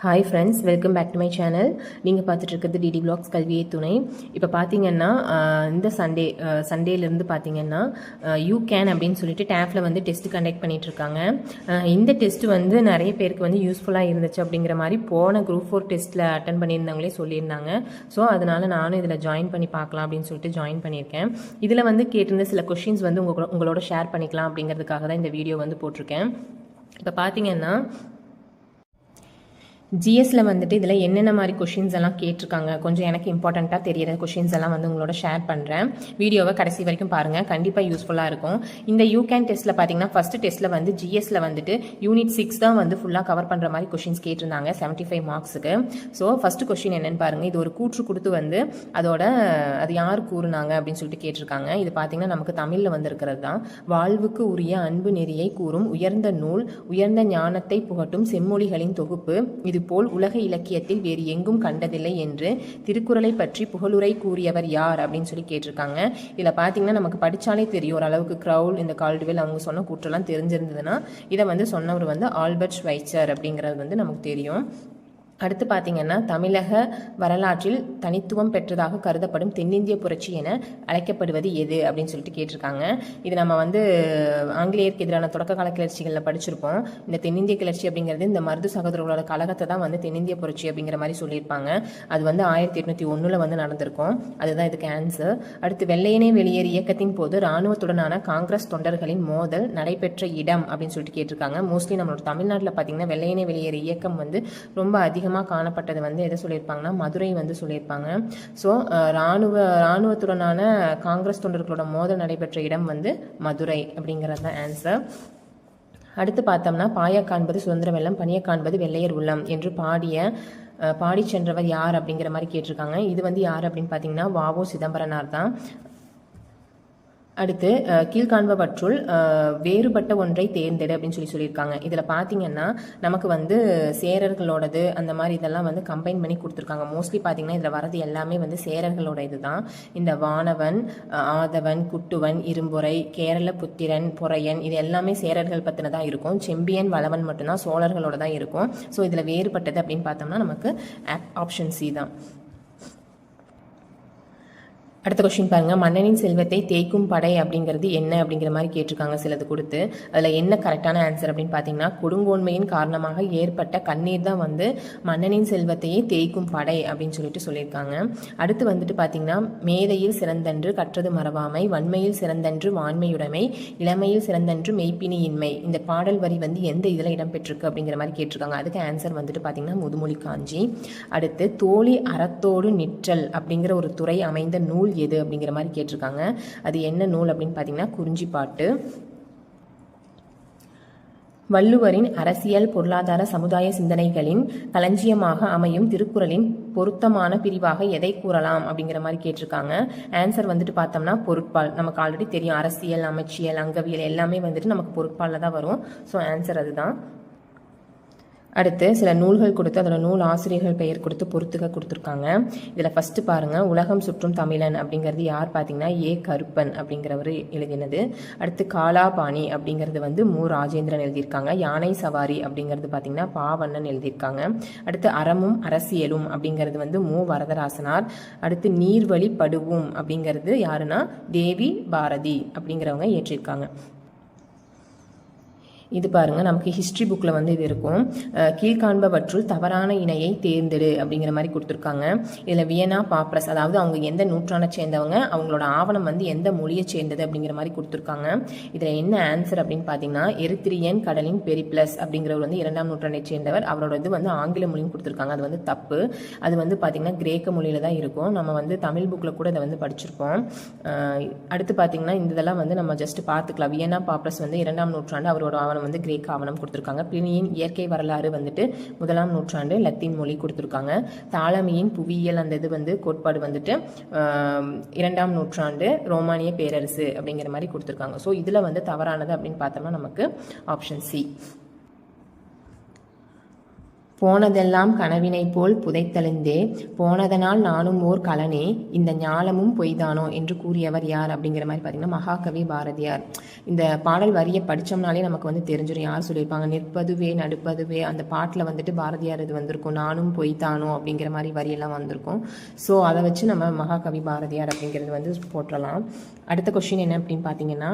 Hi friends, welcome back to my channel. நீங்கள் பார்த்துட்டு இருக்கிறது டிடி வ்ளாக்ஸ் கல்வியை துணை. இப்போ பார்த்தீங்கன்னா இந்த சண்டேலேருந்து பார்த்தீங்கன்னா யூ கேன் அப்படின்னு சொல்லிட்டு டேஃபில் வந்து டெஸ்ட் கண்டக்ட் பண்ணிகிட்ருக்காங்க. இந்த டெஸ்ட் வந்து நிறைய பேருக்கு வந்து யூஸ்ஃபுல்லாக இருந்துச்சு அப்படிங்கிற மாதிரி போன குரூப் 4 டெஸ்ட்டில் அட்டன் பண்ணியிருந்தவங்களே சொல்லியிருந்தாங்க. ஸோ அதனால் நானும் இதில் ஜாயின் பண்ணி பார்க்கலாம் அப்படின்னு சொல்லிட்டு ஜாயின் பண்ணியிருக்கேன். இதில் வந்து கேட்டிருந்த சில கொஷின்ஸ் வந்து உங்களோட ஷேர் பண்ணிக்கலாம் அப்படிங்கிறதுக்காக தான் இந்த வீடியோ வந்து போட்டிருக்கேன். இப்போ பார்த்தீங்கன்னா ஜிஎஸ்ல வந்துட்டு இதில் என்னென்ன மாதிரி கொஷின்ஸ் எல்லாம் கேட்டிருக்காங்க, கொஞ்சம் எனக்கு இம்பார்ட்டண்ட்டாக தெரியிற கொஷின்ஸ் எல்லாம் வந்து உங்களோட ஷேர் பண்ணுறேன். வீடியோவை கடைசி வரைக்கும் பாருங்கள், கண்டிப்பாக யூஸ்ஃபுல்லாக இருக்கும். இந்த யூகேன் டெஸ்ட்டில் பார்த்தீங்கன்னா ஃபர்ஸ்ட் டெஸ்ட்டில் வந்து ஜிஎஸ்ல வந்துட்டு யூனிட் 6 தான் வந்து ஃபுல்லாக கவர் பண்ணுற மாதிரி கொஷின்ஸ் கேட்டிருந்தாங்க 75 மார்க்ஸுக்கு. ஸோ ஃபர்ஸ்ட் கொஷின் என்னென்னு பாருங்கள். இது ஒரு கூற்று கொடுத்து வந்து அது யார் கூறுனாங்க அப்படின்னு சொல்லிட்டு கேட்டிருக்காங்க. இது பார்த்தீங்கன்னா நமக்கு தமிழில் வந்து இருக்கிறது தான். வாழ்வுக்கு உரிய அன்பு நெறியை கூறும் உயர்ந்த நூல், உயர்ந்த ஞானத்தை புகட்டும் செம்மொழிகளின் தொகுப்பு, இது போல் உலக இலக்கியத்தில் வேறு எங்கும் கண்டதில்லை என்று திருக்குறளை பற்றி புகழுரை கூறியவர் யார் அப்படின்னு சொல்லி கேட்டிருக்காங்க. இதில் பார்த்தீங்கன்னா நமக்கு படித்தாலே தெரியும் ஓரளவுக்கு. க்ரௌல், இந்த கால்டுவெல் அவங்க சொன்ன கூற்றெல்லாம் தெரிஞ்சிருந்ததுன்னா இதை வந்து சொன்னவர் வந்து ஆல்பர்ட் ஸ்வைட்சர் அப்படிங்கிறது வந்து நமக்கு தெரியும். அடுத்து பார்த்தீங்கன்னா தமிழக வரலாற்றில் தனித்துவம் பெற்றதாக கருதப்படும் தென்னிந்திய புரட்சி என அழைக்கப்படுவது எது அப்படின்னு சொல்லிட்டு கேட்டிருக்காங்க. இது நம்ம வந்து ஆங்கிலேயருக்கு எதிரான தொடக்க கால கிளர்ச்சிகளில் படிச்சிருப்போம். இந்த தென்னிந்திய கிளர்ச்சி அப்படிங்கிறது இந்த மருது சகோதரர்களோட கழகத்தை தான் வந்து தென்னிந்திய புரட்சி அப்படிங்கிற மாதிரி சொல்லியிருப்பாங்க. அது வந்து 1801 வந்து நடந்திருக்கும். அதுதான் இதுக்கு ஆன்சர். அடுத்து வெள்ளையனே வெளியேறு இயக்கத்தின் போது இராணுவத்துடனான காங்கிரஸ் தொண்டர்களின் மோதல் நடைபெற்ற இடம் அப்படின்னு சொல்லிட்டு கேட்டிருக்காங்க. மோஸ்ட்லி நம்மளோட தமிழ்நாட்டில் பார்த்தீங்கன்னா வெள்ளையனே வெளியேறு இயக்கம் வந்து ரொம்ப அதிகமாக காணப்பட்டது வந்து எதை சொல்லியிருப்பாங்கன்னா மதுரை வந்து சொல்லியிருப்பாங்க. ஸோ இராணுவத்துடனான காங்கிரஸ் தொண்டர்களோட மோதல் நடைபெற்ற இடம் வந்து மதுரை அப்படிங்கிறது தான் ஆன்சர். அடுத்து பார்த்தோம்னா பாய காண்பது சுதந்திர வெள்ளம், பணிய காண்பது வெள்ளையர் உள்ளம் என்று பாடி சென்றவர் யார் அப்படிங்கிற மாதிரி கேட்டிருக்காங்க. இது வந்து யார் அப்படின்னு பார்த்தீங்கன்னா வ.உ. சிதம்பரனார் தான். அடுத்து கீழ்காண்பவற்றுள் வேறுபட்ட ஒன்றை தேர்ந்தெடு அப்படின்னு சொல்லியிருக்காங்க. இதில் பார்த்தீங்கன்னா நமக்கு வந்து சேரர்களோடது அந்த மாதிரி இதெல்லாம் வந்து கம்பைன் பண்ணி கொடுத்துருக்காங்க. மோஸ்ட்லி பார்த்தீங்கன்னா இதில் வரது எல்லாமே வந்து சேரர்களோட இது தான். இந்த வானவன், ஆதவன், குட்டுவன், இரும்புரை, கேரள புத்திரன், பொறையன், இது எல்லாமே சேரர்கள் பற்றின தான் இருக்கும். செம்பியன், வளவன் மட்டும்தான் சோழர்களோட தான் இருக்கும். ஸோ இதில் வேறுபட்டது அப்படின்னு பார்த்தோம்னா நமக்கு ஆப்ஷன் சி தான். அடுத்த கொஸ்டின் பாருங்க. மன்னனின் செல்வத்தை தேய்க்கும் படை அப்படிங்கிறது என்ன அப்படிங்கிற மாதிரி கேட்டிருக்காங்க சிலது கொடுத்து. அதில் என்ன கரெக்டான ஆன்சர் அப்படின்னு பார்த்தீங்கன்னா கொடுங்கோன்மையின் காரணமாக ஏற்பட்ட கண்ணீர் தான் வந்து மன்னனின் செல்வத்தையே தேய்க்கும் படை அப்படின்னு சொல்லியிருக்காங்க. அடுத்து வந்துட்டு பார்த்தீங்கன்னா மேதையில் சிறந்தன்று கற்றது மறவாமை, வன்மையில் சிறந்தன்று வான்மையுடைமை, இளமையில் சிறந்தன்று மெய்ப்பினியின்மை. இந்த பாடல் வரி வந்து எந்த இதில் இடம்பெற்றிருக்கு அப்படிங்கிற மாதிரி கேட்டிருக்காங்க. அதுக்கு ஆன்சர் வந்துட்டு பார்த்தீங்கன்னா முதுமொழி காஞ்சி. அடுத்து தோழி அறத்தோடு நிற்றல் அப்படிங்கிற ஒரு துறை அமைந்த நூல் எது அப்படிங்கிற மாதிரி கேட்டிருக்காங்க. அது என்ன நூல் அப்படின்னு பார்த்தீங்கன்னா குறிஞ்சிப்பாட்டு. வள்ளுவரின் அரசியல், பொருளாதார, சமுதாய சிந்தனைகளின் களஞ்சியமாக அமையும் திருக்குறளின் பொருத்தமான பிரிவாக எதை கூறலாம் அப்படிங்கிற மாதிரி கேட்டிருக்காங்க. ஆன்சர் வந்துட்டு பார்த்தோம்னா பொருட்பால். நமக்கு ஆல்ரெடி தெரியும் அரசியல், அமைச்சியல், அங்கவியல் எல்லாமே வந்துட்டு நமக்கு பொருட்பாலில் தான் வரும். ஸோ ஆன்சர் அதுதான். அடுத்து சில நூல்கள் கொடுத்து அதோட நூல் ஆசிரியர்கள் பெயர் கொடுத்து பொறுத்துக்க கொடுத்துருக்காங்க. இதில் ஃபஸ்ட்டு பாருங்கள், உலகம் சுற்றும் தமிழன் அப்படிங்கிறது யார் பார்த்தீங்கன்னா ஏ. கருப்பன் அப்படிங்கிறவர் எழுதினது. அடுத்து காலாபாணி அப்படிங்கிறது வந்து மு. ராஜேந்திரன் எழுதியிருக்காங்க. யானை சவாரி அப்படிங்கிறது பார்த்தீங்கன்னா பாவண்ணன் எழுதியிருக்காங்க. அடுத்து அறமும் அரசியலும் அப்படிங்கிறது வந்து மு. வரதராசனார். அடுத்து நீர்வழி படுவும் அப்படிங்கிறது யாருன்னா தேவி பாரதி அப்படிங்கிறவங்க ஏற்றிருக்காங்க. இது பாருங்கள், நமக்கு ஹிஸ்ட்ரி புக்கில் வந்து இது இருக்கும். கீழ்காண்பவற்றுள் தவறான இணையை தேர்ந்தெடு அப்படிங்கிற மாதிரி கொடுத்துருக்காங்க. இதில் வியனா பாப்ரஸ், அதாவது அவங்க எந்த நூற்றாண்டை சேர்ந்தவங்க, அவங்களோட ஆவணம் வந்து எந்த மொழியை சேர்ந்தது அப்படிங்கிற மாதிரி கொடுத்துருக்காங்க. இதில் என்ன ஆன்சர் அப்படின்னு பார்த்தீங்கன்னா எரித்திரியன் கடலின் பெரிப்ளஸ் அப்படிங்கிறவர் வந்து 2ஆம் நூற்றாண்டை சேர்ந்தவர். அவரோட இது வந்து ஆங்கில மொழியும் கொடுத்துருக்காங்க. அது வந்து தப்பு. அது வந்து பார்த்திங்கன்னா கிரேக்க மொழியில் தான் இருக்கும். நம்ம வந்து தமிழ் புக்கில் கூட இதை வந்து படிச்சிருப்போம். அடுத்து பார்த்திங்கன்னா இந்த இதெல்லாம் வந்து நம்ம ஜஸ்ட் பார்த்துக்கலாம். வியனா பாப்ரஸ் வந்து 2ஆம் நூற்றாண்டு, அவரோட ஆவணம் வந்து கிரேக்க ஆவணம் கொடுத்துருக்காங்க. பிளினியின் இயற்கை வரலாறு வந்துட்டு 1ஆம் நூற்றாண்டு லத்தீன் மொழி கொடுத்துருக்காங்க. தாலமியின் புவியியல் அந்த இது வந்து கோட்பாடு வந்துட்டு 2ஆம் நூற்றாண்டு ரோமானிய பேரரசு அப்படிங்கிற மாதிரி கொடுத்துருக்காங்க. ஸோ இதில் வந்து தவறானது அப்படின்னு பார்த்தோம்னா நமக்கு ஆப்ஷன் சி. போனதெல்லாம் கனவினை போல் புதைத்தெழுந்தே போனதனால் நானும் ஓர் கலனே இந்த ஞாலமும் பொய்தானோ என்று கூறியவர் யார் அப்படிங்கிற மாதிரி பார்த்தீங்கன்னா மகாகவி பாரதியார். இந்த பாடல் வரியை படித்தோம்னாலே நமக்கு வந்து தெரிஞ்சிடும் யார் சொல்லியிருப்பாங்க. நிற்பதுவே நடுப்பதுவே அந்த பாட்டில் வந்துட்டு பாரதியார் இது வந்திருக்கும், நானும் பொய்தானோ அப்படிங்கிற மாதிரி வரியெல்லாம் வந்திருக்கும். ஸோ அதை வச்சு நம்ம மகாகவி பாரதியார் அப்படிங்கிறது வந்து போட்டுடலாம். அடுத்த கொஸ்டின் என்ன அப்படின்னு பார்த்தீங்கன்னா,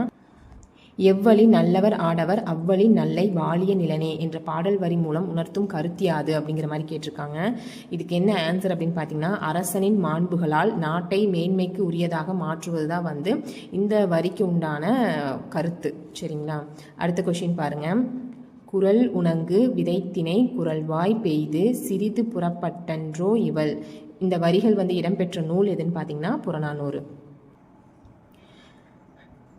எவ்வழி நல்லவர் ஆடவர் அவ்வழி நல்லை வாலிய நிலனே என்ற பாடல் வரி மூலம் உணர்த்தும் கருத்தியாது அப்படிங்கிற மாதிரி கேட்டிருக்காங்க. இதுக்கு என்ன ஆன்சர் அப்படின்னு பார்த்தீங்கன்னா, அரசனின் மாண்புகளால் நாட்டை மேன்மைக்கு உரியதாக மாற்றுவது தான் வந்து இந்த வரிக்கு உண்டான கருத்து. சரிங்களா? அடுத்த கொஸ்டின் பாருங்க. குரல் உணங்கு விதைத்தினை குரல்வாய் பெய்து சிறிது புறப்பட்டன்றோ இவள். இந்த வரிகள் வந்து இடம்பெற்ற நூல் எதுன்னு பார்த்தீங்கன்னா புறநானூறு.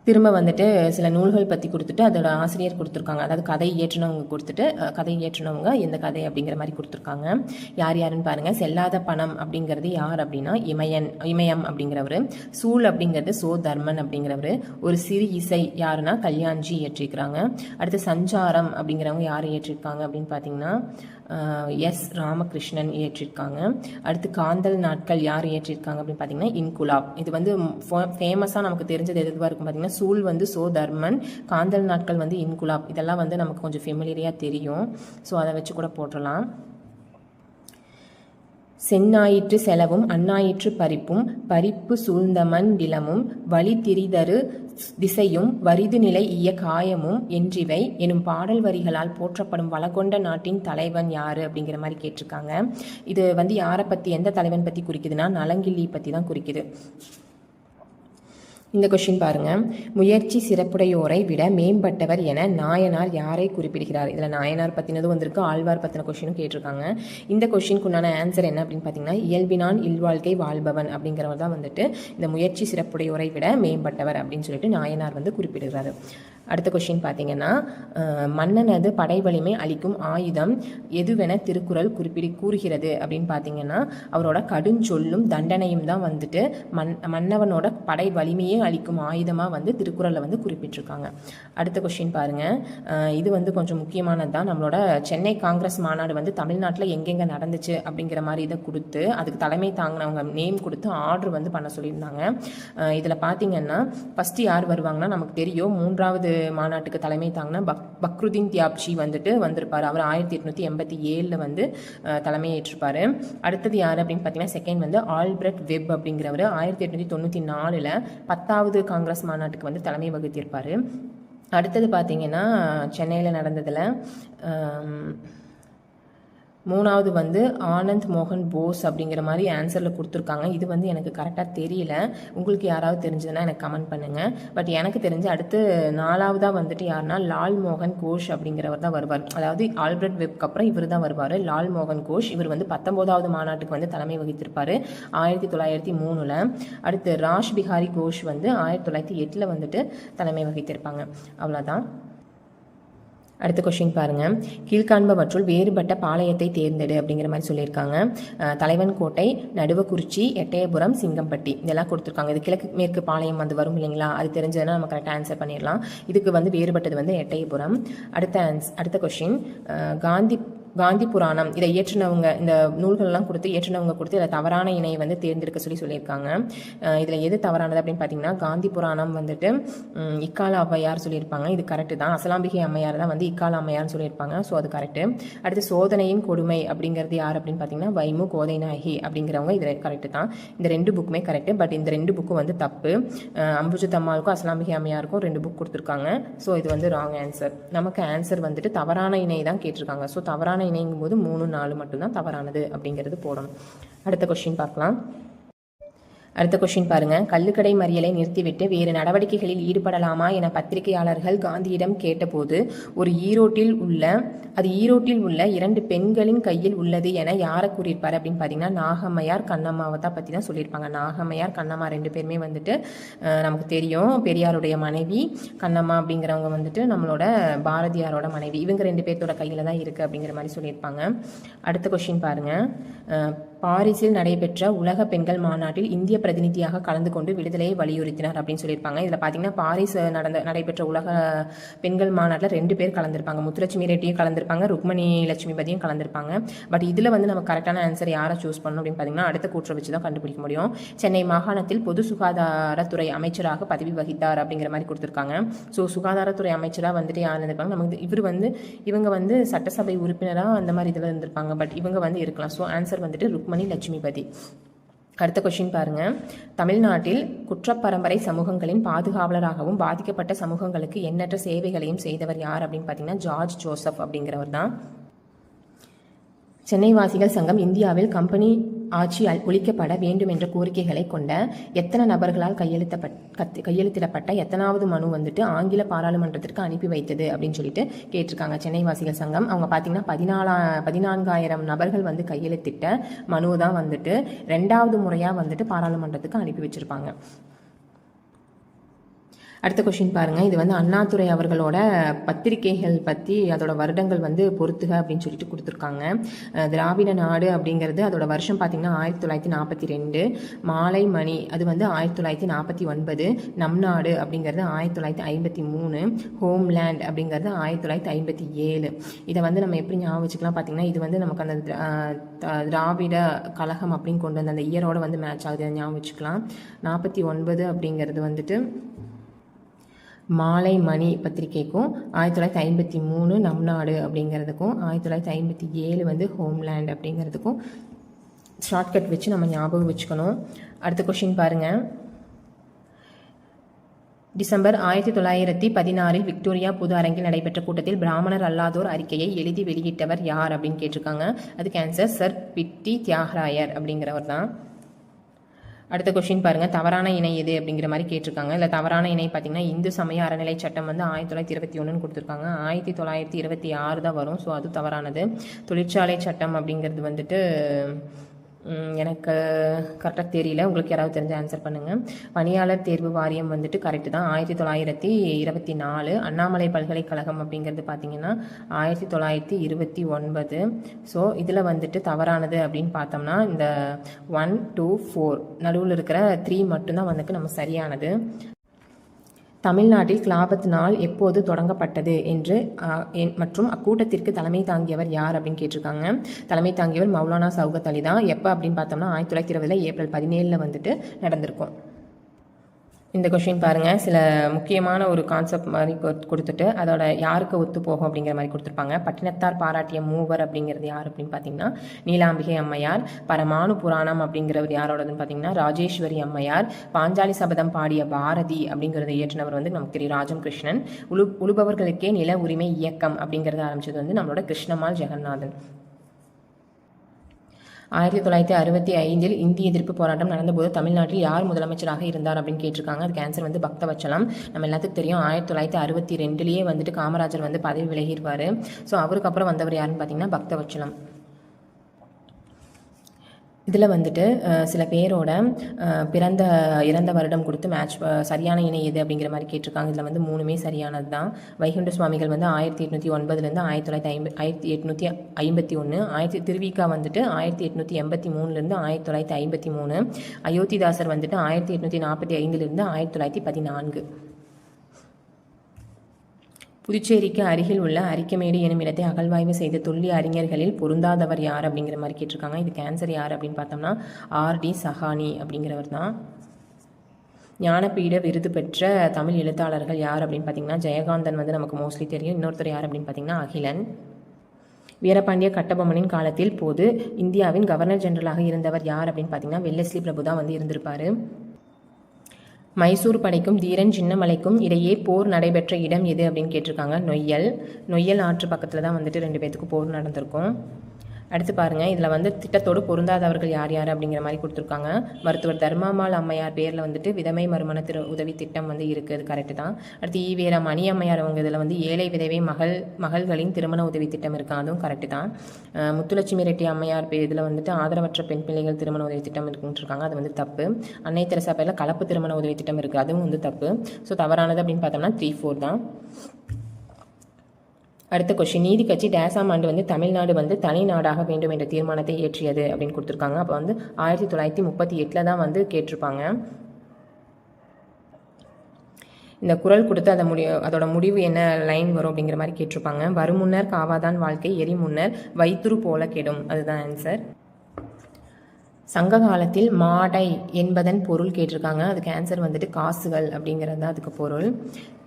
திரும்ப வந்துட்டு சில நூல்கள் பற்றி கொடுத்துட்டு அதோட ஆசிரியர் கொடுத்துருக்காங்க. அதாவது கதை இயற்றினவங்க கொடுத்துட்டு கதை இயற்றினவங்க எந்த கதை அப்படிங்கிற மாதிரி கொடுத்துருக்காங்க. யார் யாருன்னு பாருங்கள். செல்லாத பணம் அப்படிங்கிறது யார் அப்படின்னா இமயம் அப்படிங்கிறவர். சூழ் அப்படிங்கிறது சோ தர்மன் அப்படிங்கிறவர். ஒரு சிறு இசை யாருன்னா கல்யாண்ஜி இயற்றிருக்கிறாங்க. அடுத்து சஞ்சாரம் அப்படிங்கிறவங்க யார் இயற்றிருக்காங்க அப்படின்னு பார்த்தீங்கன்னா எஸ் ராமகிருஷ்ணன் இயற்றிருக்காங்க. அடுத்து காந்தல் நாட்கள் யார் இயற்றிருக்காங்க அப்படின்னு பார்த்தீங்கன்னா இன்குலாப். இது வந்து ஃபேமஸாக நமக்கு தெரிஞ்சது எதுவாக இருக்கும் பார்த்தீங்கன்னா சூழ் வந்து சோ தர்மன், காந்தல் நாட்கள் வந்து இன்குலாப். இதெல்லாம் வந்து நமக்கு கொஞ்சம் ஃபெமிலியராக தெரியும். ஸோ அதை வச்சு கூட போட்டுடலாம். செந்நாயிற்று செலவும் அந்நாயிற்று பறிப்பும் பறிப்பு சூழ்ந்தமன் டிலமும் வழி திரிதரு திசையும் வரிது நிலை ஈய காயமும் என்றிவை எனும் பாடல் வரிகளால் போற்றப்படும் வளகொண்ட நாட்டின் தலைவன் யாரு அப்படிங்கிற மாதிரி கேட்டிருக்காங்க. இது வந்து யாரை பற்றி, எந்த தலைவன் பற்றி குறிக்குதுன்னா நலங்கிள்ளி பற்றி தான் குறிக்குது. இந்த கொஸ்டின் பாருங்க. முயற்சி சிறப்புடையோரை விட மேம்பட்டவர் என நாயனார் யாரை குறிப்பிடுகிறார்? இதில் நாயனார் பற்றினதும் வந்திருக்கு, ஆழ்வார் பற்றின கொஸ்டினும் கேட்டிருக்காங்க. இந்த கொஸ்டினுக்கு உண்டான ஆன்சர் என்ன அப்படின்னு பார்த்தீங்கன்னா இயல்பினான் இல்வாழ்க்கை வாழ்பவன் அப்படிங்கிறவர் தான் வந்துட்டு இந்த முயற்சி சிறப்புடையோரை விட மேம்பட்டவர் அப்படின்னு சொல்லிட்டு நாயனார் வந்து குறிப்பிடுகிறாரு. அடுத்த கொஸ்டின் பார்த்தீங்கன்னா மன்னனது படை வலிமை அளிக்கும் ஆயுதம் எதுவென திருக்குறள் கூறுகிறது அப்படின்னு பார்த்தீங்கன்னா அவரோட கடுஞ்சொல்லும் தண்டனையும் தான் வந்துட்டு மன்னவனோட படை வலிமையை அளிக்கும் ஆயுதமாக வந்து திருக்குறளில் வந்து குறிப்பிட்டிருக்காங்க. அடுத்த கொஸ்டின் பாருங்க. இது வந்து கொஞ்சம் முக்கியமானது தான். நம்மளோட சென்னை காங்கிரஸ் மாநாடு வந்து தமிழ்நாட்டில் எங்கெங்கே நடந்துச்சு அப்படிங்கிற மாதிரி இதை கொடுத்து அதுக்கு தலைமை தாங்கினவங்க நேம் கொடுத்து ஆர்டர் வந்து பண்ண சொல்லியிருந்தாங்க. இதில் பார்த்தீங்கன்னா ஃபஸ்ட்டு யார் வருவாங்கன்னா நமக்கு தெரியும், 3வது மாநாட்டுக்கு தலைமை தாங்கின பக்ருதீன் தியாப்ஜி வந்துட்டு வந்திருப்பார். அவர் 1887 வந்து தலைமை ஏற்றிருப்பார். அடுத்தது யார் அப்படின்னு பார்த்தீங்கன்னா செகண்ட் வந்து ஆல்பிரட் வெப் அப்படிங்கிறவர் 1894 10வது காங்கிரஸ் மாநாட்டுக்கு வந்து தலைமை வகித்திருப்பார். அடுத்தது பார்த்தீங்கன்னா சென்னையில் நடந்ததில் 3வது வந்து ஆனந்த் மோகன் போஸ் அப்படிங்கிற மாதிரி ஆன்சரில் கொடுத்துருக்காங்க. இது வந்து எனக்கு கரெக்டாக தெரியல, உங்களுக்கு யாராவது தெரிஞ்சதுன்னா எனக்கு கமெண்ட் பண்ணுங்கள். பட் எனக்கு தெரிஞ்சு அடுத்து 4வதாக வந்துட்டு யாருன்னா லால் மோகன் கோஷ் அப்படிங்கிறவர் தான் வருவார். அதாவது ஆல்பிரட் வெப்க்கு அப்புறம் இவர் தான் வருவார், லால் மோகன் கோஷ். இவர் வந்து 19வது மாநாட்டுக்கு வந்து தலைமை வகித்திருப்பார் 1903. அடுத்து ராஷ் பிஹாரி கோஷ் வந்து 1908 வந்துட்டு தலைமை வகித்திருப்பாங்க. அவ்வளோதான். அடுத்த கொஸ்டின் பாருங்கள். கீழ்காண்பவற்றுள் வேறுபட்ட பாளையத்தை தேர்ந்தெடு அப்படிங்கிற மாதிரி சொல்லியிருக்காங்க. தலைவன் கோட்டை, நடுவக்குறிச்சி, எட்டயபுரம், சிங்கம்பட்டி இதெல்லாம் கொடுத்துருக்காங்க. இது கிழக்கு மேற்கு பாளையம் வந்து வரும் இல்லைங்களா, அது தெரிஞ்சதுன்னா நம்ம கரெக்டாக ஆன்சர் பண்ணிடலாம். இதுக்கு வந்து வேறுபட்டது வந்து எட்டயபுரம். அடுத்த கொஸ்டின் காந்தி புராணம் இதை இயற்றினவங்க, இந்த நூல்கள்லாம் கொடுத்து இயற்றினவங்க கொடுத்து இதில் தவறான இணையை வந்து தேர்ந்தெடுக்க சொல்லியிருக்காங்க. இதில் எது தவறானது அப்படின்னு பார்த்தீங்கன்னா காந்தி புராணம் வந்துட்டு இக்கால அம்மையார் சொல்லியிருப்பாங்க. இது கரெக்டு தான். அசலாம்பிகை அம்மையார் தான் வந்து இக்கால அம்மையார்னு சொல்லியிருப்பாங்க. ஸோ அது கரெக்டு. அடுத்து சோதனையின் கொடுமை அப்படிங்கிறது யார் அப்படின்னு பார்த்தீங்கன்னா வைமு கோதைநாயகி அப்படிங்கிறவங்க. இது கரெக்டு தான். இந்த 2 புக்குமே கரெக்டு. பட் இந்த 2 புக்கும் வந்து தப்பு. அம்புஜத்தம்மாளுக்கும் அசலாம்பிகை அம்மையாருக்கும் 2 புக் கொடுத்துருக்காங்க. ஸோ இது வந்து ராங் ஆன்சர். நமக்கு ஆன்சர் வந்துட்டு தவறான இணை தான் கேட்டிருக்காங்க. ஸோ தவறான இணைங்கும் போது 3, 4 மட்டும்தான் தவறானது அப்படிங்கிறது போடணும். அடுத்த கொஸ்டின் பார்க்கலாம். அடுத்த கொஸ்டின் பாருங்க. கள்ளுக்கடை மறியலை நிறுத்திவிட்டு வேறு நடவடிக்கைகளில் ஈடுபடலாமா என பத்திரிகையாளர்கள் காந்தியிடம் கேட்டபோது ஈரோட்டில் உள்ள 2 பெண்களின் கையில் உள்ளது என யாரை கூறியிருப்பார் அப்படின்னு பார்த்தீங்கன்னா நாகம்மையார் கண்ணம்மாவை தான் பற்றி தான் சொல்லியிருப்பாங்க. நாகம்மையார் கண்ணம்மா 2 பேருமே வந்துட்டு நமக்கு தெரியும் பெரியாருடைய மனைவி. கண்ணம்மா அப்படிங்கிறவங்க வந்துட்டு நம்மளோட பாரதியாரோட மனைவி. இவங்க 2 பேர்த்தோட கையில் தான் இருக்குது அப்படிங்கிற மாதிரி சொல்லியிருப்பாங்க. அடுத்த கொஸ்டின் பாருங்கள். பாரிஸில் நடைபெற்ற உலக பெண்கள் மாநாட்டில் இந்திய பிரதிநிதியாக கலந்து கொண்டு விடுதலையை வலியுறுத்தினார் அப்படின்னு சொல்லியிருப்பாங்க. இதில் பார்த்தீங்கன்னா பாரிஸ் நடைபெற்ற உலக பெண்கள் மாநாட்டில் 2 பேர் கலந்துருப்பாங்க. முத்துலட்சுமி ரெட்டியும் கலந்துருப்பாங்க, கலந்துருப்பாங்க, ருக்மணி லட்சுமிபதியும் கலந்துருப்பாங்க. பட் இதில் வந்து நம்ம கரெக்டான ஆன்சர் யாரை சூஸ் பண்ணணும் அப்படின்னு பார்த்தீங்கன்னா அடுத்த கூற்றை வச்சு தான் கண்டுபிடிக்க முடியும். சென்னை மாகாணத்தில் பொது சுகாதாரத்துறை அமைச்சராக பதவி வகித்தார் அப்படிங்கிற மாதிரி கொடுத்துருக்காங்க. ஸோ சுகாதாரத்துறை அமைச்சராக வந்துட்டு யார் இருந்திருப்பாங்க, நமக்கு இவங்க வந்து சட்டசபை உறுப்பினராக அந்த மாதிரி இதில் இருந்திருப்பாங்க. பட் இவங்க வந்து இருக்கலாம். ஸோ ஆன்சர் வந்துட்டு ருக்மணி லட்சுமிபதி. அடுத்த கொஸ்டின் பாருங்க. தமிழ்நாட்டில் குற்றப்பரம்பரை சமூகங்களின் பாதுகாவலராகவும் பாதிக்கப்பட்ட சமூகங்களுக்கு எண்ணற்ற சேவைகளையும் செய்தவர் யார் அப்படின்னு பார்த்தீங்கன்னா ஜார்ஜ் ஜோசப் அப்படிங்கிறவர் தான். சென்னை வாசிகள் சங்கம் இந்தியாவில் கம்பெனி ஆட்சி ஒழிக்கப்பட வேண்டும் என்ற கோரிக்கைகளை கொண்ட எத்தனை நபர்களால் கையெழுத்திடப்பட்ட எத்தனாவது மனு வந்துட்டு ஆங்கில பாராளுமன்றத்திற்கு அனுப்பி வைத்தது அப்படின்னு சொல்லிட்டு கேட்டிருக்காங்க. சென்னை வாசிகள் சங்கம் அவங்க பார்த்தீங்கன்னா 14,000 நபர்கள் வந்து கையெழுத்திட்ட மனு தான் வந்துட்டு 2வது முறையாக வந்துட்டு பாராளுமன்றத்துக்கு அனுப்பி வச்சிருப்பாங்க. அடுத்த கொஸ்டின் பாருங்க. இது வந்து அண்ணாதுரை அவர்களோட பத்திரிகைகள் பற்றி அதோட வருடங்கள் வந்து பொறுத்துக அப்படின்னு சொல்லிட்டு கொடுத்துருக்காங்க. திராவிட நாடு அப்படிங்கிறது அதோட வருஷம் பார்த்தீங்கன்னா 1942, மாலை மணி அது வந்து 1949, நம் நாடு அப்படிங்கிறது 1953, ஹோம்லேண்ட் அப்படிங்கிறது 1957. இதை வந்து நம்ம எப்படி ஞாபகம் வச்சுக்கலாம் பார்த்தீங்கன்னா இது வந்து நமக்கு அந்த திராவிட கழகம் அப்படின்னு கொண்டு வந்த அந்த இயரோட வந்து மேட்ச் ஆகுது, ஞாபகம் வச்சுக்கலாம். 49 அப்படிங்கிறது வந்துட்டு மாலை மணி பத்திரிகைக்கும், 1953 நம் நாடு அப்படிங்கிறதுக்கும், 1957 வந்து ஹோம்லேண்ட் அப்படிங்கிறதுக்கும் ஷார்ட்கட் வச்சு நம்ம ஞாபகம் வச்சுக்கணும். அடுத்த கொஸ்டின் பாருங்கள். டிசம்பர் 1916 விக்டோரியா பொது அரங்கில் நடைபெற்ற கூட்டத்தில் பிராமணர் அல்லாதோர் அறிக்கையை எழுதி வெளியிட்டவர் யார் அப்படின்னு கேட்டிருக்காங்க. அதுக்கு ஆன்சர் சர் பிட்டி தியாகராயர் அப்படிங்கிறவர் தான். அடுத்த கொஸ்டின் பாருங்கள். தவறான இணை எது அப்படிங்கிற மாதிரி கேட்டிருக்காங்க. இல்லை தவறான இணை பார்த்தீங்கன்னா இந்து சமய அறநிலை சட்டம் வந்து 1921 கொடுத்துருக்காங்க. 1926 தான் வரும். ஸோ அது தவறானது. தொழிற்சாலை சட்டம் அப்படிங்கிறது வந்துட்டு எனக்கு கரெக்டாக தெரியல, உங்களுக்கு யாராவது தெரிஞ்ச ஆன்சர் பண்ணுங்கள். பணியாளர் தேர்வு வாரியம் வந்துட்டு கரெக்டு தான், 1924. அண்ணாமலை பல்கலைக்கழகம் அப்படிங்கிறது பார்த்தீங்கன்னா 1929. ஸோ இதில் வந்துட்டு தவறானது அப்படின்னு பார்த்தோம்னா இந்த 1, 2, 4 நடுவில் இருக்கிற 3 மட்டும்தான் வந்துட்டு நம்ம சரியானது. தமிழ்நாட்டில் கிலாபத் நாள் எப்போது தொடங்கப்பட்டது என்று மற்றும் அக்கூட்டத்திற்கு தலைமை தாங்கியவர் யார் அப்படின்னு கேட்டிருக்காங்க. தலைமை தாங்கியவர் மௌலானா சௌகத் அலி தான். எப்போ அப்படின்னு பார்த்தோம்னா 1920 ஏப்ரல் 17 வந்துட்டு நடந்திருக்கும். இந்த கொஸ்டின் பாருங்கள். சில முக்கியமான ஒரு கான்செப்ட் மாதிரி கொடுத்துட்டு அதோட யாருக்கு ஒத்து போகும் அப்படிங்கிற மாதிரி கொடுத்துருப்பாங்க. பட்டினத்தார் பாராட்டிய மூவர் அப்படிங்கிறது யார் அப்படின்னு பார்த்தீங்கன்னா நீலாம்பிகை அம்மையார். பரமானு புராணம் அப்படிங்கிறவர் யாரோடதுன்னு பார்த்தீங்கன்னா ராஜேஸ்வரி அம்மையார். பாஞ்சாலி சபதம் பாடிய பாரதி அப்படிங்கிறத இயற்றினவர் வந்து நமக்கு தெரியும் ராஜம் கிருஷ்ணன். உழுபவர்களுக்கே நில உரிமை இயக்கம் அப்படிங்கிறத ஆரம்பிச்சது வந்து நம்மளோட கிருஷ்ணமால் ஜெகநாதன். 1965 இந்திய எதிர்ப்பு போராட்டம் நடந்தபோது தமிழ்நாட்டில் யார் முதலமைச்சராக இருந்தார் அப்படின்னு கேட்டிருக்காங்க. அதுக்கு ஆன்சர் வந்து பக்தவச்சலம். நம்ம எல்லாத்துக்கும் தெரியும் 1962 வந்துட்டு காமராஜர் வந்து பதவி விலகிடுவார். ஸோ அவருக்கு அப்புறம் வந்தவர் யாருன்னு பார்த்தீங்கன்னா பக்தவச்சலம். இதில் வந்துட்டு சில பேரோட இறந்த வருடம் கொடுத்து மேட்ச் சரியான இணை எது அப்படிங்கிற மாதிரி கேட்டிருக்காங்க. இதில் வந்து 3மே சரியானது தான். வைகுண்ட சுவாமிகள் வந்து 1809 1951. திருவிக்கா வந்துட்டு 1883 1953. அயோத்திதாசர் வந்துட்டு 1845 1914. புதுச்சேரிக்கு அருகில் உள்ள அரிக்கமேடு எனும் இடத்தை அகழ்வாய்வு செய்த தொல்லிய அறிஞர்களில் பொருந்தாதவர் யார் அப்படிங்கிற மாதிரி கேட்டிருக்காங்க. இதுக்கு ஆன்சர் யார் அப்படின்னு பார்த்தோம்னா R.D. சஹானி அப்படிங்கிறவர் தான். ஞானபீட விருது பெற்ற தமிழ் எழுத்தாளர்கள் யார் அப்படின்னு பார்த்தீங்கன்னா ஜெயகாந்தன் வந்து நமக்கு மோஸ்ட்லி தெரியும். இன்னொருத்தர் யார் அப்படின்னு பார்த்தீங்கன்னா அகிலன். வீரபாண்டிய கட்டபொம்மனின் காலத்தில் போது இந்தியாவின் கவர்னர் ஜெனரலாக இருந்தவர் யார் அப்படின்னு பார்த்தீங்கன்னா வெல்லஸ்லி பிரபு தான் வந்து இருந்திருப்பார். மைசூர் படைக்கும் தீரன் சின்னமலைக்கும் இடையே போர் நடைபெற்ற இடம் எது அப்படின்னு கேட்டிருக்காங்க. நொய்யல் ஆற்று பக்கத்தில் தான் வந்துட்டு 2 பேத்துக்கு போர் நடந்திருக்கும். அடுத்து பாருங்கள். இதில் வந்து திட்டத்தோடு பொருந்தாதவர்கள் யார் யார் அப்படிங்கிற மாதிரி கொடுத்துருக்காங்க. மருத்துவர் தர்மாமால் அம்மையார் பேரில் வந்துட்டு விதவை மறுமண உதவி திட்டம் வந்து இருக்குது, கரெக்டு தான். அடுத்து ஈவேரா மணி அம்மையார் அவங்க இதில் வந்து ஏழை விதவை மகள்களின் திருமண உதவி திட்டம் இருக்குது, அதுவும் கரெக்டு தான். முத்துலட்சுமி ரெட்டி அம்மையார் இதில் வந்துட்டு ஆதரவற்ற பெண் பிள்ளைகள் திருமண உதவி திட்டம் இருக்குன்னு இருக்காங்க, அது வந்து தப்பு. அன்னை தெரசா பேரில் கலப்பு திருமண உதவி திட்டம் இருக்குது, அதுவும் வந்து தப்பு. ஸோ தவறானது அப்படின்னு பார்த்தோம்னா 3, 4 தான். அடுத்த கொஸ்டின். நீதி கட்சி டேசாம் ஆண்டு வந்து தமிழ்நாடு வந்து தனி நாடாக வேண்டும் என்ற தீர்மானத்தை இயற்றியது அப்படின்னு கொடுத்துருக்காங்க. அப்போ வந்து 1938 தான் வந்து கேட்டிருப்பாங்க. இந்த குறள் கொடுத்து அதோட முடிவு என்ன லைன் வரும் அப்படிங்கிற மாதிரி கேட்டிருப்பாங்க. வருமுன்னர் காவாதான் வாழ்க்கை, எரி முன்னர் வைத்துரு போல கெடும். அதுதான் ஆன்சர். சங்க காலத்தில் மாடை என்பதன் பொருள் கேட்டிருக்காங்க. அதுக்கு ஆன்சர் வந்துட்டு காசுகள் அப்படிங்கிறது தான் அதுக்கு பொருள்.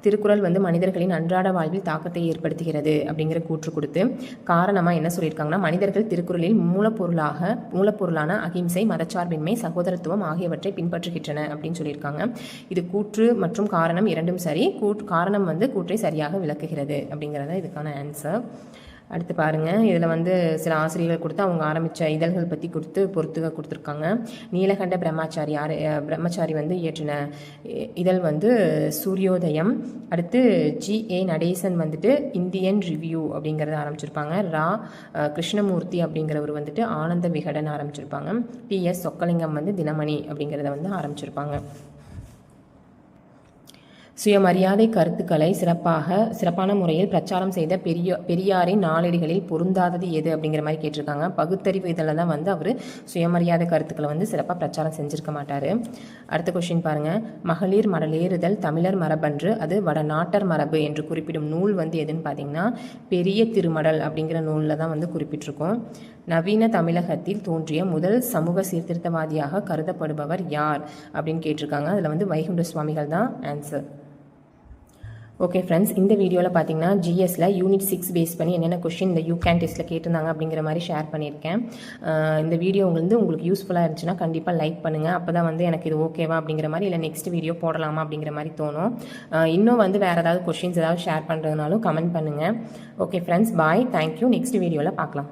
திருக்குறள் வந்து மனிதர்களின் அன்றாட வாழ்வில் தாக்கத்தை ஏற்படுத்துகிறது அப்படிங்கிற கூற்று கொடுத்து காரணமாக என்ன சொல்லியிருக்காங்கன்னா, மனிதர்கள் திருக்குறளில் மூலப்பொருளான அகிம்சை, மதச்சார்பின்மை, சகோதரத்துவம் ஆகியவற்றை பின்பற்றுகின்றன அப்படின்னு சொல்லியிருக்காங்க. இது கூற்று மற்றும் காரணம் இரண்டும் சரி. காரணம் வந்து கூற்றை சரியாக விளக்குகிறது அப்படிங்கிறத இதுக்கான ஆன்சர். அடுத்து பாருங்கள், இதில் வந்து சில ஆசிரியர்கள் கொடுத்து அவங்க ஆரம்பித்த இதழ்கள் பற்றி கொடுத்துருக்காங்க. நீலகண்ட பிரம்மச்சாரி வந்து இயற்றின இதழ் வந்து சூரியோதயம். அடுத்து G.A. நடேசன் வந்துட்டு இந்தியன் ரிவ்யூ அப்படிங்கிறத ஆரம்பிச்சிருப்பாங்க. கிருஷ்ணமூர்த்தி அப்படிங்கிறவர் வந்துட்டு ஆனந்த விகடன் ஆரம்பிச்சிருப்பாங்க. P.S. சொக்கலிங்கம் வந்து தினமணி அப்படிங்கிறத வந்து ஆரம்பிச்சிருப்பாங்க. சுயமரியாதை கருத்துக்களை சிறப்பான முறையில் பிரச்சாரம் செய்த பெரியாரின் நாளேடுகளில் பொருந்தாதது எது அப்படிங்கிற மாதிரி கேட்டிருக்காங்க. பகுத்தறிவு இதில் தான் வந்து அவர் சுயமரியாதை கருத்துக்களை வந்து சிறப்பாக பிரச்சாரம் செஞ்சுருக்க மாட்டார். அடுத்த கொஸ்டின் பாருங்கள். மகளிர் மடலேறுதல் தமிழர் மரபன்று, அது வடநாட்டர் மரபு என்று குறிப்பிடும் நூல் வந்து எதுன்னு பார்த்தீங்கன்னா பெரிய திருமடல் அப்படிங்கிற நூலில் தான் வந்து குறிப்பிட்டிருக்கோம். நவீன தமிழகத்தில் தோன்றிய முதல் சமூக சீர்திருத்தவாதியாக கருதப்படுபவர் யார் அப்படின்னு கேட்டிருக்காங்க. அதில் வந்து வைகுண்ட சுவாமிகள் தான் ஆன்சர். ஓகே ஃப்ரெண்ட்ஸ், இந்த வீடியோவில் பார்த்தீங்கன்னா ஜிஎஸ்ல யூனிட் 6 பேஸ் பண்ணி என்னென்ன கொஸ்டின் இந்த யூகேன் டெஸ்ட்டில் கேட்டிருந்தாங்க அப்படிங்கிற மாதிரி ஷேர் பண்ணியிருக்கேன். இந்த வீடியோ உங்களுக்கு யூஸ்ஃபுல்லாக இருந்துச்சுன்னா கண்டிப்பாக லைக் பண்ணுங்கள். அப்போ தான் வந்து எனக்கு இது ஓகேவா அப்படிங்கிற மாதிரி, இல்லை நெக்ஸ்ட் வீடியோ போடலாமா அப்படிங்கிற மாதிரி தோணும். இன்னும் வந்து வேறு ஏதாவது கொஸ்டின்ஸ் ஏதாவது ஷேர் பண்ணுறதுனாலும் கமெண்ட் பண்ணுங்கள். ஓகே ஃப்ரெண்ட்ஸ், பாய், தேங்க்யூ. நெக்ஸ்ட் வீடியோவில் பார்க்கலாம்.